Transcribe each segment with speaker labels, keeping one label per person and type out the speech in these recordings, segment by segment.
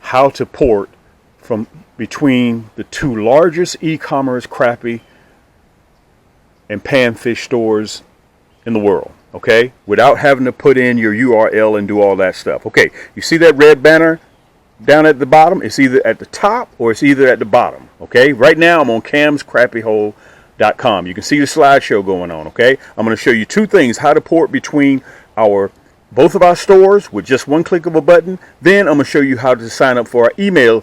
Speaker 1: how to port from between the two largest e-commerce crappie and panfish stores in the world, okay, without having to put in your URL and do all that stuff. Okay, you see that red banner down at the bottom? It's either at the top or it's either at the bottom. Okay, right now I'm on camscrappiehole.com. You can see the slideshow going on. Okay, I'm going to show you two things: how to port between both of our stores with just one click of a button. Then I'm going to show you how to sign up for our email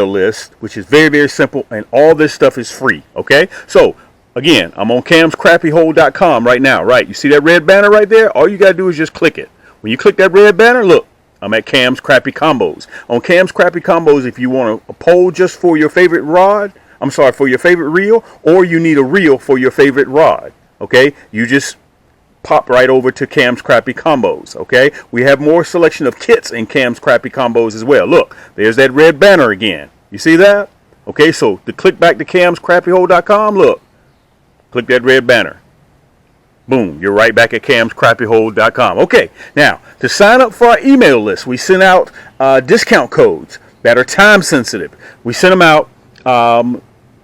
Speaker 1: list, which is very, very simple, and all this stuff is free. Okay, so again, I'm on camscrappiehole.com right now. Right, you see that red banner right there? All you got to do is just click it. When you click that red banner, look, I'm at Cam's Crappie Combos. On Cam's Crappie Combos, if you want a pole just for your favorite rod, for your favorite reel, or you need a reel for your favorite rod, okay, you just pop right over to Cam's Crappie Combos, okay? We have more selection of kits in Cam's Crappie Combos as well. Look, there's that red banner again. You see that? Okay, so to click back to camscrappiehole.com, look, click that red banner. Boom, you're right back at camscrappiehole.com. Okay, now, to sign up for our email list, we send out discount codes that are time sensitive. We send them out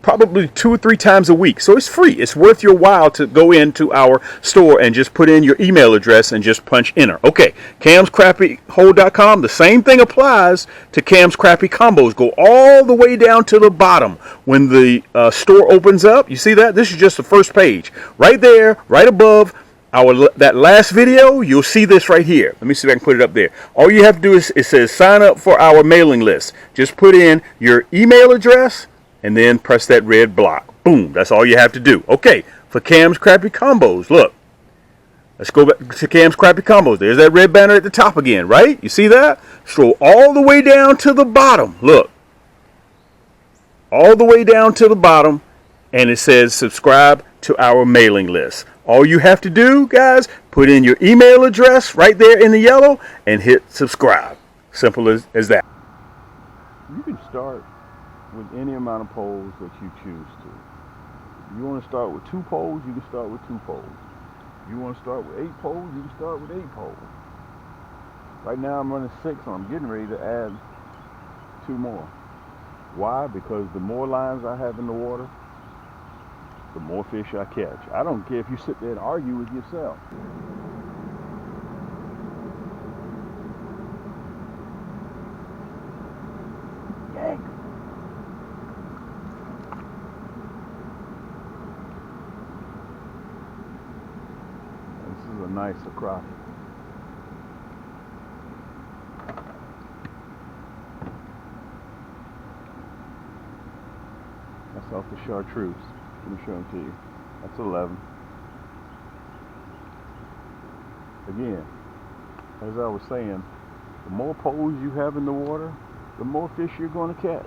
Speaker 1: probably 2 or 3 times a week. So it's free. It's worth your while to go into our store and just put in your email address and just punch enter. Okay, camscrappiehole.com, the same thing applies to Cam's Crappie Combos. Go all the way down to the bottom. When the store opens up, you see that? This is just the first page. Right there, right above that last video, you'll see this right here. Let me see if I can put it up there. All you have to do is, it says sign up for our mailing list. Just put in your email address and then press that red block. Boom, that's all you have to do. Okay, for Cam's Crappie Combos, look. Let's go back to Cam's Crappie Combos. There's that red banner at the top again, right? You see that? Scroll all the way down to the bottom. Look. All the way down to the bottom, and it says subscribe to our mailing list. All you have to do, guys, put in your email address right there in the yellow and hit subscribe. Simple as that. You can start with any amount of poles that you choose to. If you want to start with 2 poles, you can start with 2 poles. If you want to start with 8 poles, you can start with 8 poles. Right now I'm running 6, and I'm getting ready to add 2 more. Why? Because the more lines I have in the water, the more fish I catch. I don't care if you sit there and argue with yourself. Yank. This is a nice crappie. That's off the Chartreuse. Let me show them to you. That's 11. Again, as I was saying, the more poles you have in the water, the more fish you're going to catch.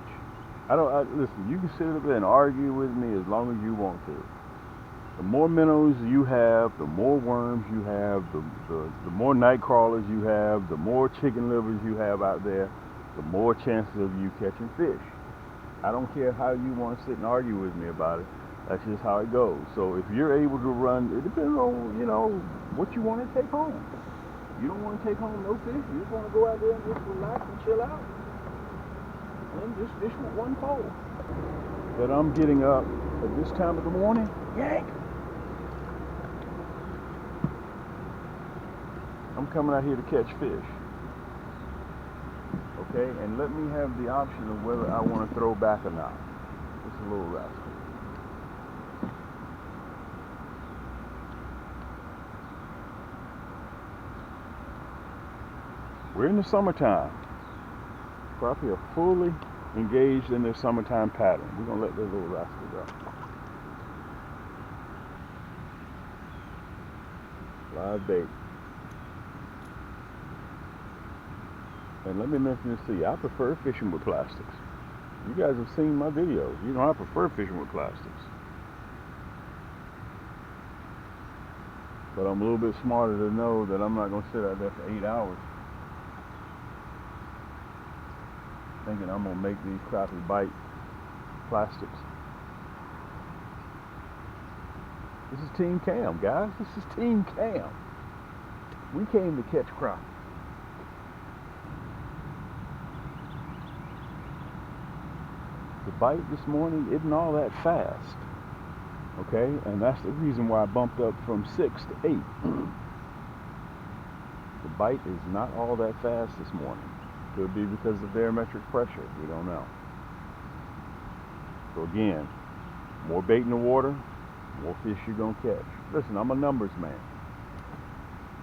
Speaker 1: Listen, you can sit up there and argue with me as long as you want to. The more minnows you have, the more worms you have, the more night crawlers you have, the more chicken livers you have out there, the more chances of you catching fish. I don't care how you want to sit and argue with me about it. That's just how it goes. So if you're able to run, it depends on, what you want to take home. You don't want to take home no fish. You just want to go out there and just relax and chill out. And just fish with 1 pole. But I'm getting up at this time of the morning. Yank! I'm coming out here to catch fish. Okay, and let me have the option of whether I want to throw back or not. Just a little rascal. We're in the summertime. Crappie are fully engaged in their summertime pattern. We're going to let this little rascal go. Live bait. And let me mention this to you. I prefer fishing with plastics. You guys have seen my videos. You know I prefer fishing with plastics. But I'm a little bit smarter to know that I'm not going to sit out there for 8 hours thinking I'm going to make these crappie bite plastics. This is Team Cam, guys. This is Team Cam. We came to catch crappie. the bite this morning isn't all that fast. Okay, and that's the reason why I bumped up from 6 to 8. The bite is not all that fast this morning. Could be because of barometric pressure. We don't know. So again, more bait in the water, more fish you're going to catch. Listen, I'm a numbers man.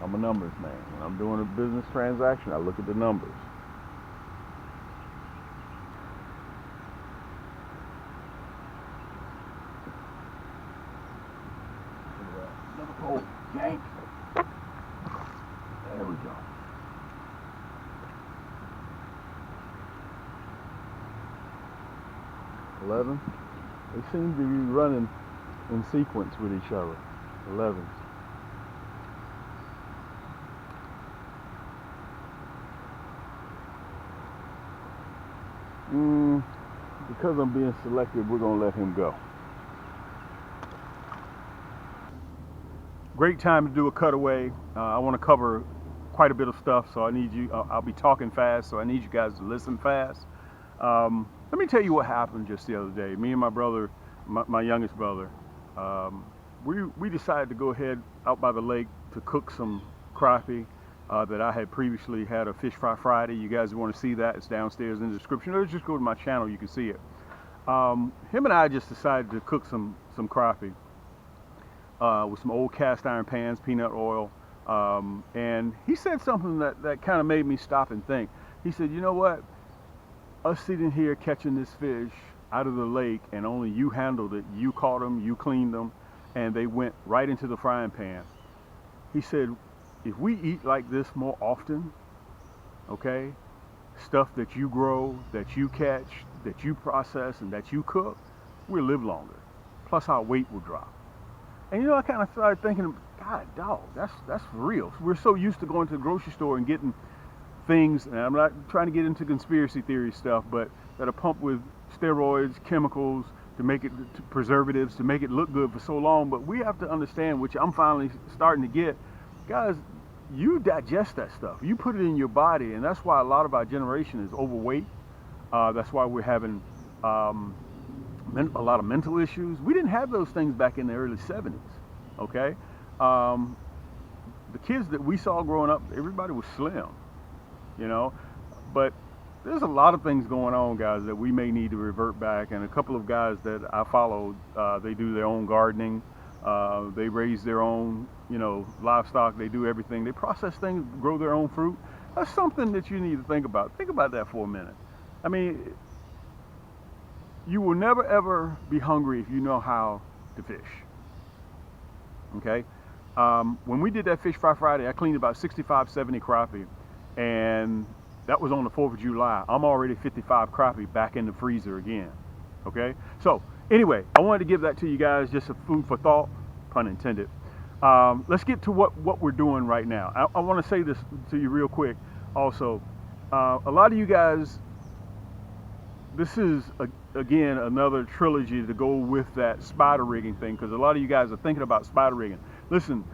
Speaker 1: I'm a numbers man. When I'm doing a business transaction, I look at the numbers. Oh, yank. There we go. $11. They seem to be running in sequence with each other. 11s. Because I'm being selective, we're going to let him go. Great time to do a cutaway. I want to cover quite a bit of stuff, so I need you, I'll be talking fast, so I need you guys to listen fast. Let me tell you what happened just the other day. Me and my brother, my youngest brother, we decided to go ahead out by the lake to cook some crappie that I had previously had a Fish Fry Friday. You guys want to see that, it's downstairs in the description, or just go to my channel, you can see it. Him and I just decided to cook some crappie with some old cast iron pans, peanut oil, and he said something that kind of made me stop and think. He said, you know what, us sitting here catching this fish out of the lake and only you handled it, you caught them, you cleaned them, and they went right into the frying pan. He said, if we eat like this more often, okay, stuff that you grow, that you catch, that you process, and that you cook, we'll live longer. Plus our weight will drop. And you know, I kind of started thinking, God, dog, that's for real. We're so used to going to the grocery store and getting things, and I'm not trying to get into conspiracy theory stuff, but that are pumped with steroids, chemicals, to make it, preservatives, to make it look good for so long. But we have to understand, which I'm finally starting to get, guys, you digest that stuff. You put it in your body, and that's why a lot of our generation is overweight. That's why we're having a lot of mental issues. We didn't have those things back in the early 70s, okay? The kids that we saw growing up, everybody was slim, you know? But there's a lot of things going on, guys, that we may need to revert back. And a couple of guys that I followed, they do their own gardening. They raise their own, you know, livestock. They do everything. They process things, grow their own fruit. That's something that you need to think about. Think about that for a minute. I mean, you will never ever be hungry if you know how to fish. Okay? When we did that Fish Fry Friday, I cleaned about 65, 70 crappie, and that was on the 4th of July. I'm already 55 crappie back in the freezer again. Okay? So, anyway, I wanted to give that to you guys, just a food for thought, pun intended. Let's get to what we're doing right now. I want to say this to you real quick also. A lot of you guys, this is, again, another trilogy to go with that spider rigging thing, because a lot of you guys are thinking about spider rigging. Listen,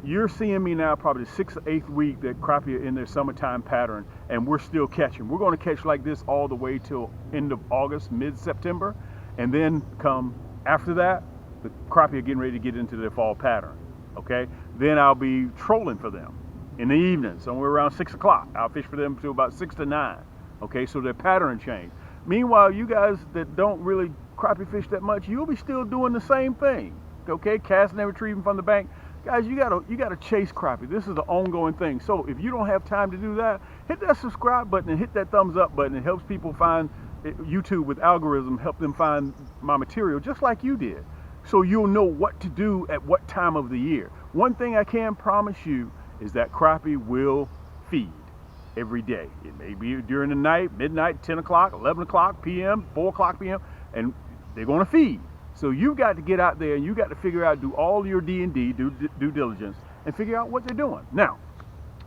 Speaker 1: you're seeing me now probably the 6th or 8th week that crappie are in their summertime pattern, and we're still catching. We're going to catch like this all the way till end of August, mid-September, and then come after that, the crappie are getting ready to get into their fall pattern, okay? Then I'll be trolling for them in the evening, somewhere around 6 o'clock. I'll fish for them till about 6 to 9, okay? So their pattern change. Meanwhile, you guys that don't really crappie fish that much, you'll be still doing the same thing, okay? Casting and retrieving from the bank. Guys, you gotta chase crappie. This is the ongoing thing. So if you don't have time to do that, hit that subscribe button and hit that thumbs up button. It helps people find YouTube with algorithm, help them find my material just like you did. So you'll know what to do at what time of the year. One thing I can promise you is that crappie will feed every day. It may be during the night, midnight, 10 o'clock, 11 o'clock p.m., 4 o'clock p.m., and they're going to feed. So you've got to get out there and you got to figure out, do all your D&D, due diligence, and figure out what they're doing. Now,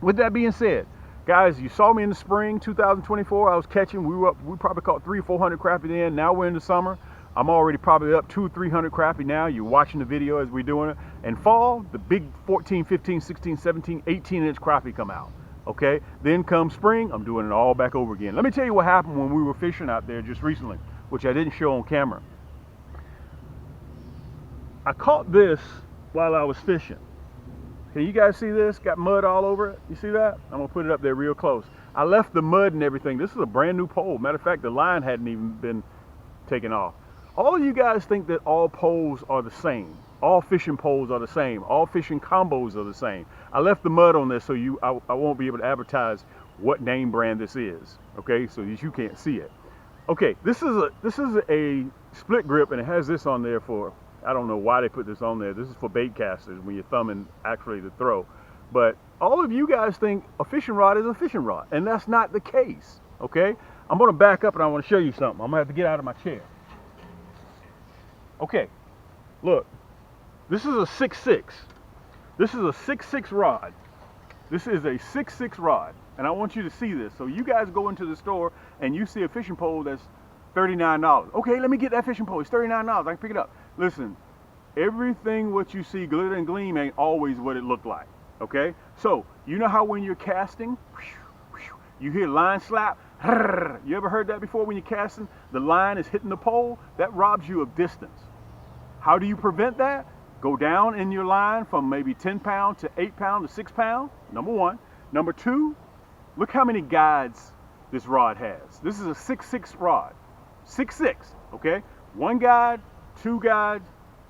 Speaker 1: with that being said, guys, you saw me in the spring 2024. I was catching. We probably caught 300 or 400 crappie then. Now we're in the summer. I'm already probably up 200 or 300 crappie now. You're watching the video as we're doing it. And fall, the big 14, 15, 16, 17, 18-inch crappie come out. Okay? Then come spring, I'm doing it all back over again. Let me tell you what happened when we were fishing out there just recently. which I didn't show on camera. I caught this while I was fishing. Can you guys see this? Got mud all over it. You see that? I'm gonna put it up there real close. I left the mud and everything. This is a brand new pole. Matter of fact, the line hadn't even been taken off. All of you guys think that all poles are the same. All fishing poles are the same. All fishing combos are the same. I left the mud on this so I won't be able to advertise what name brand this is. Okay, so that you can't see it. Okay, this is a split grip, and it has this on there for, I don't know why they put this on there. This is for bait casters when you're thumbing actually to throw. But all of you guys think a fishing rod is a fishing rod, and that's not the case. Okay, I'm going to back up and I want to show you something. I'm going to have to get out of my chair. Okay, look, this is a 6.6. This is a 6.6 rod. This is a 6.6 rod, and I want you to see this. So you guys go into the store and you see a fishing pole that's $39. Okay, let me get that fishing pole. It's $39. I can pick it up. Listen, everything what you see glitter and gleam ain't always what it looked like. Okay, so you know how when you're casting, you hear line slap. You ever heard that before? When you're casting, the line is hitting the pole. That robs you of distance. How do you prevent that? Go down in your line from maybe 10 pound to 8 pound to 6 pound. Number one. Number two, look how many guides this rod has. This is a 6.6 rod. 6.6. Okay, one guide, two guides,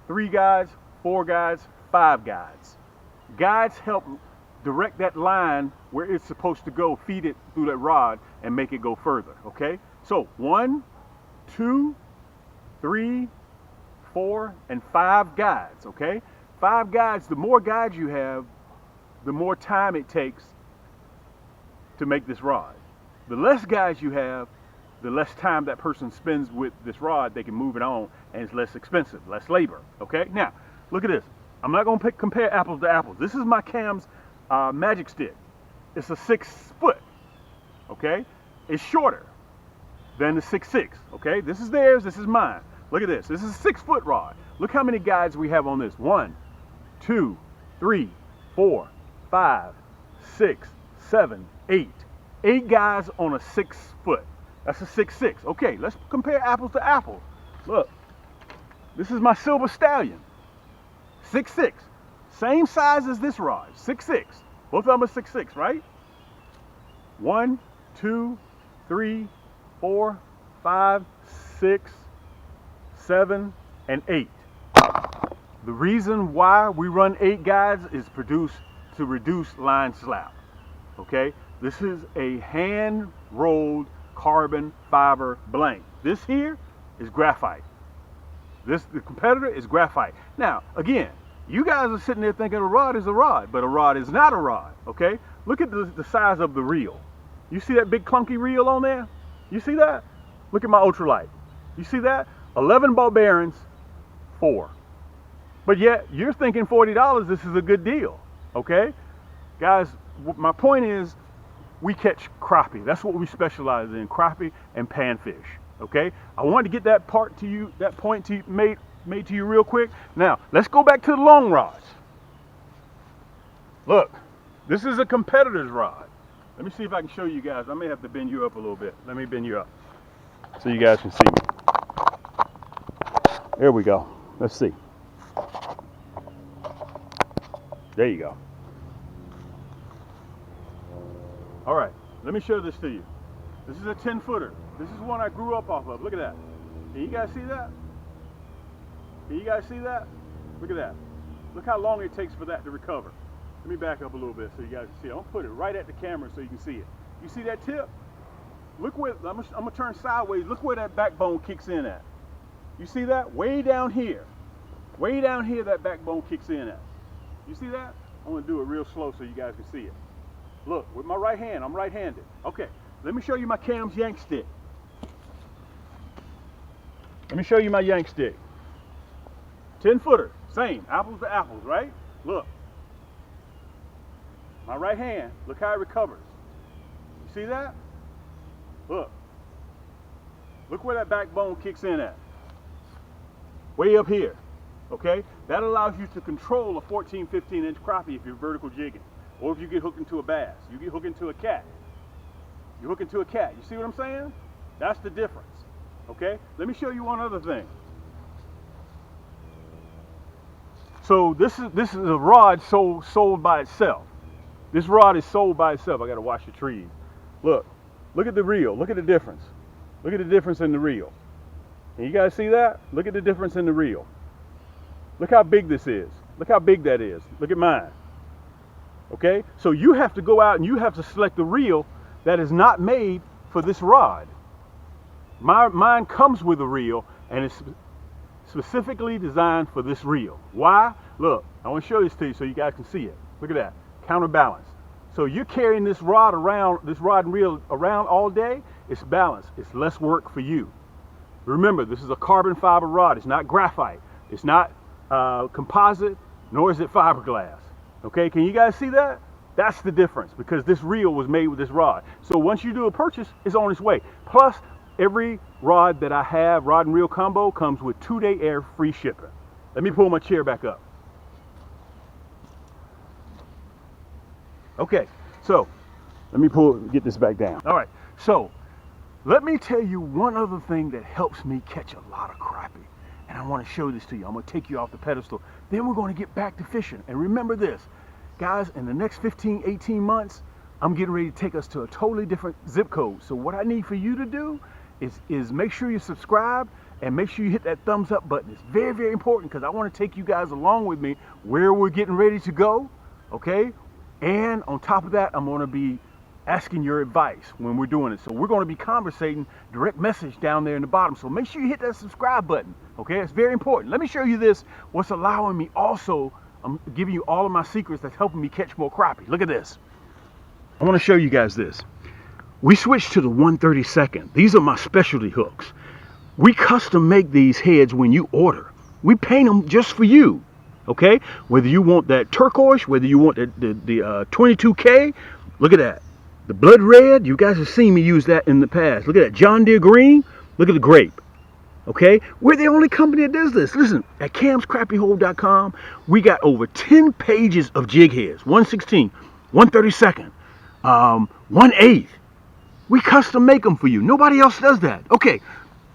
Speaker 1: three guides, four guides, five guides. Guides help direct that line where it's supposed to go, feed it through that rod and make it go further. Okay, so 1, 2, 3, 4, and 5 guides. Okay, 5 guides. The more guides you have, the more time it takes to make this rod. The less guides you have, the less time that person spends with this rod. They can move it on, and it's less expensive, less labor. Okay, now look at this. I'm not going to compare apples to apples. This is my Cam's magic stick. It's a 6 foot. Okay, it's shorter than the 6.6. Okay, this is theirs, this is mine. Look at this. This is a 6 foot rod. Look how many guides we have on this. 1, 2, 3, 4, 5, 6, 7, 8. 8 guides on a 6 foot. That's a 6.6. Okay, let's compare apples to apples. Look, this is my Silver Stallion. 6.6. Same size as this rod. 6.6. Both of them are 6.6, right? 1, 2, 3, 4, 5, 6, 7, and 8. The reason why we run 8 guides is to reduce line slap. Okay? This is a hand-rolled carbon fiber blank. This here is graphite. The competitor is graphite. Now, again, you guys are sitting there thinking a rod is a rod, but a rod is not a rod. Okay? Look at the size of the reel. You see that big clunky reel on there? You see that? Look at my ultralight. You see that? 11 ball bearings, 4. But yet, you're thinking $40, this is a good deal. Okay? Guys, my point is, we catch crappie. That's what we specialize in, crappie and panfish. Okay? I wanted to get that point to you made to you real quick. Now, let's go back to the long rods. Look, this is a competitor's rod. Let me see if I can show you guys. I may have to bend you up a little bit. Let me bend you up so you guys can see me. There we go. Let's see. There you go. All right, let me show this to you. This is a 10-footer. This is one I grew up off of. Look at that. Can you guys see that? Can you guys see that? Look at that. Look how long it takes for that to recover. Let me back up a little bit so you guys can see it. I'm gonna put it right at the camera so you can see it. You see that tip? Look where, I'm gonna turn sideways. Look where that backbone kicks in at. You see that? Way down here. Way down here that backbone kicks in at. You see that? I'm gonna do it real slow so you guys can see it. Look, with my right hand, I'm right-handed. Okay, let me show you my Cam's yank stick. Let me show you my yank stick. 10-footer, same, apples to apples, right? Look, my right hand, look how it recovers. You see that? Look where that backbone kicks in at. Way up here, okay? That allows you to control a 14, 15-inch crappie if you're vertical jigging. Or if you get hooked into a bass, you get hooked into a cat. You hook into a cat, you see what I'm saying? That's the difference. Okay, let me show you one other thing. So this is a rod sold by itself. This rod is sold by itself. I got to wash the trees. Look at the reel. Look at the difference. Look at the difference in the reel. And you guys see that? Look at the difference in the reel. Look how big this is. Look how big that is. Look at mine. Okay? So you have to go out and you have to select the reel that is not made for this rod. Mine comes with a reel and it's specifically designed for this reel. Why? Look, I want to show this to you so you guys can see it. Look at that. Counterbalance. So you're carrying this rod and reel around all day, it's balanced. It's less work for you. Remember, this is a carbon fiber rod. It's not graphite. It's not composite, nor is it fiberglass. Okay, can you guys see that? That's the difference, because this reel was made with this rod. So once you do a purchase, it's on its way. Plus, every rod that I have, rod and reel combo, comes with 2-day air free shipping. Let me pull my chair back up. Okay, so let me get this back down. All right, so let me tell you one other thing that helps me catch a lot of crappie. And I want to show this to you. I'm going to take you off the pedestal. Then we're going to get back to fishing. And remember this, guys, in the next 15, 18 months, I'm getting ready to take us to a totally different zip code. So what I need for you to do is make sure you subscribe and make sure you hit that thumbs up button. It's very, very important, because I want to take you guys along with me where we're getting ready to go, okay? And on top of that, I'm going to be asking your advice when we're doing it. So we're going to be conversating direct message down there in the bottom. So make sure you hit that subscribe button, okay? It's very important. Let me show you this, what's allowing me also, I'm giving you all of my secrets that's helping me catch more crappie. Look at this. I want to show you guys this. We switched to the 1/32. These are my specialty hooks. We custom make these heads when you order. We paint them just for you, okay? Whether you want that turquoise, whether you want the 22K, look at that. The blood red, you guys have seen me use that in the past. Look at that John Deere green, look at the grape, okay? We're the only company that does this. Listen, at camscrappyhole.com, we got over 10 pages of jig heads, 1/16, 1/32, 1/8. We custom make them for you. Nobody else does that. Okay,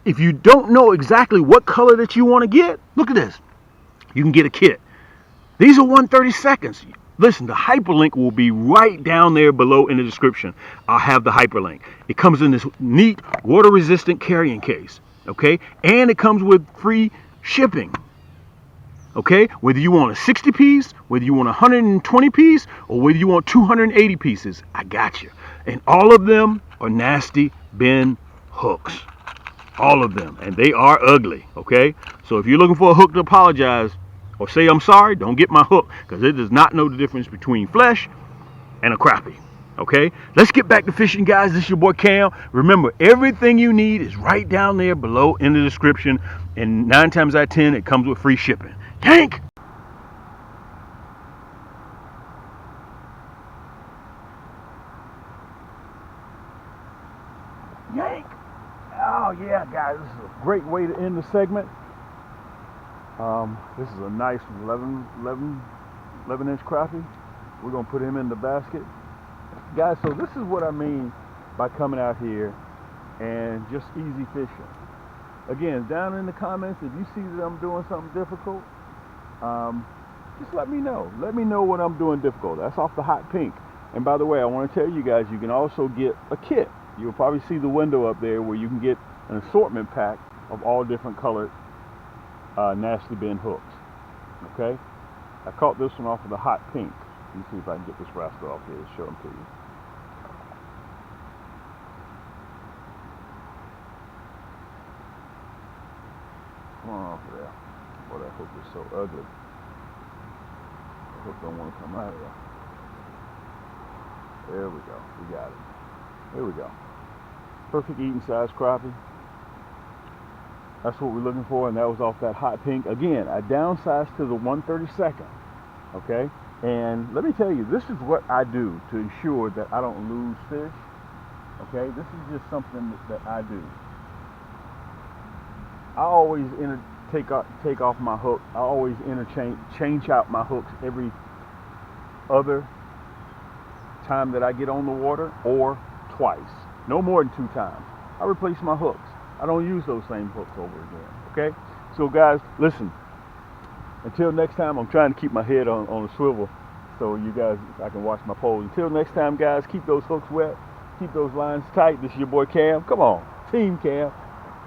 Speaker 1: if you don't know exactly what color that you want to get, look at this. You can get a kit. These are 1/32. Listen, the hyperlink will be right down there below in the description. I'll have the hyperlink. It comes in this neat water-resistant carrying case, okay? And it comes with free shipping, okay? Whether you want a 60 piece, whether you want a 120 piece, or whether you want 280 pieces, I got you. And all of them are nasty bin hooks. All of them. And they are ugly, okay? So if you're looking for a hook to apologize or say I'm sorry, don't get my hook, because it does not know the difference between flesh and a crappie, okay? Let's get back to fishing, guys. This is your boy Cam. Remember, everything you need is right down there below in the description, and 9 times out of 10, it comes with free shipping. Yank! Yank! Oh yeah, guys, this is a great way to end the segment. This is a nice 11-inch crappie. We're gonna put him in the basket, guys. So this is what I mean by coming out here and just easy fishing. Again, down in the comments, if you see that I'm doing something difficult, just let me know. Let me know what I'm doing difficult. That's off the hot pink. And by the way, I want to tell you guys, you can also get a kit. You'll probably see the window up there where you can get an assortment pack of all different colored nasty bin hooks. Okay, I caught this one off of the hot pink. Let me see if I can get this rascal off here and show them to you. Come on off of there. Boy, that hook is so ugly. The hook don't want to come out of there. There we go. We got it. There we go. Perfect eating size crappie. That's what we're looking for, and that was off that hot pink. Again, I downsized to the 1/32. Okay? And let me tell you, this is what I do to ensure that I don't lose fish. Okay? This is just something that I do. I always take off my hook. I always change out my hooks every other time that I get on the water, or twice. No more than 2 times. I replace my hooks. I don't use those same hooks over again. Okay? So guys, listen. Until next time, I'm trying to keep my head on a swivel so you guys, I can watch my pose. Until next time, guys, keep those hooks wet. Keep those lines tight. This is your boy Cam. Come on. Team Cam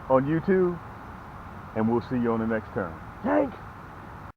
Speaker 1: on YouTube. And we'll see you on the next turn. Yank!